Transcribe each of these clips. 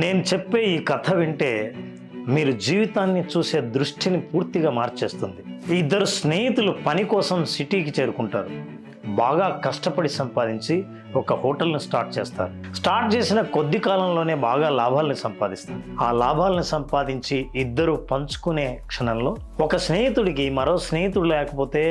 నేను చెప్పే ఈ కథ వింటే మీరు జీవితాన్ని చూసే దృష్టిని పూర్తిగా మార్చేస్తుంది. ఇద్దరు స్నేహితులు పని కోసం సిటీకి చేరుకుంటారు. బాగా కష్టపడి సంపాదించి ఒక హోటల్ని స్టార్ట్ చేస్తారు. స్టార్ట్ చేసిన కొద్ది కాలంలోనే బాగా లాభాలను సంపాదిస్తారు. ఆ లాభాలను సంపాదించి ఇద్దరు పంచుకునే క్షణంలో ఒక స్నేహితుడికి మరో స్నేహితుడు లేకపోతే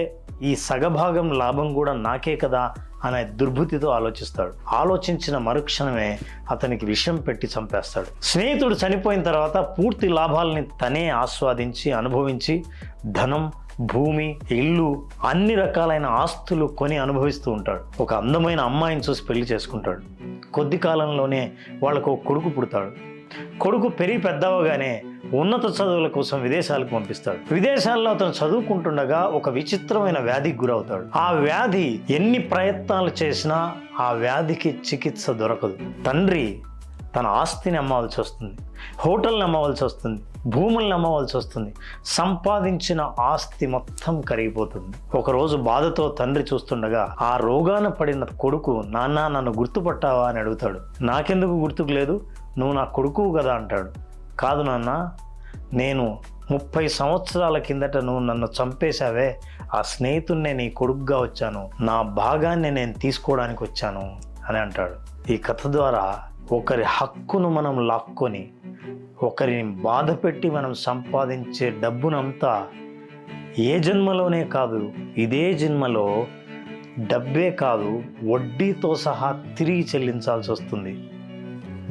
ఈ సగభాగం లాభం కూడా నాకే కదా అనే దుర్బుద్ధితో ఆలోచిస్తాడు. ఆలోచించిన మరుక్షణమే అతనికి విషం పెట్టి చంపేస్తాడు. స్నేహితుడు చనిపోయిన తర్వాత పూర్తి లాభాలని తనే ఆస్వాదించి అనుభవించి ధనం, భూమి, ఇల్లు, అన్ని రకాలైన ఆస్తులు కొని అనుభవిస్తూ ఉంటాడు. ఒక అందమైన అమ్మాయిని చూసి పెళ్లి చేసుకుంటాడు. కొద్ది కాలంలోనే వాళ్ళకు ఒక కొడుకు పుడతాడు. కొడుకు పెరిగి పెద్దవగానే ఉన్నత చదువుల కోసం విదేశాలకు పంపిస్తాడు. విదేశాల్లో అతను చదువుకుంటుండగా ఒక విచిత్రమైన వ్యాధికి గురవుతాడు. ఆ వ్యాధి ఎన్ని ప్రయత్నాలు చేసినా ఆ వ్యాధికి చికిత్స దొరకదు. తండ్రి తన ఆస్తిని అమ్మవలసి వస్తుంది, హోటల్ని అమ్మవలసి వస్తుంది, భూములను అమ్మవలసి వస్తుంది. సంపాదించిన ఆస్తి మొత్తం కరిగిపోతుంది. ఒకరోజు బాధతో తండ్రి చూస్తుండగా ఆ రోగాన పడిన కొడుకు, నాన్న నన్ను గుర్తుపట్టావా అని అడుగుతాడు. నాకెందుకు గుర్తుకు లేదు, నువ్వు నా కొడుకువు కదా అంటాడు. కాదు నాన్న, నేను 30 సంవత్సరాల కిందట నువ్వు నన్ను చంపేశావే, ఆ స్నేహితుడినే నీ కొడుకుగా వచ్చాను, నా భాగాన్ని నేను తీసుకోవడానికి వచ్చాను అని అంటాడు. ఈ కథ ద్వారా ఒకరి హక్కును మనం లాక్కొని ఒకరిని బాధ పెట్టి మనం సంపాదించే డబ్బునంతా ఏ జన్మలోనే కాదు, ఇదే జన్మలో డబ్బే కాదు వడ్డీతో సహా తిరిగి చెల్లించాల్సి వస్తుంది.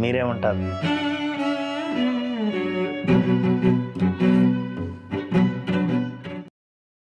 మీరేమంటారు?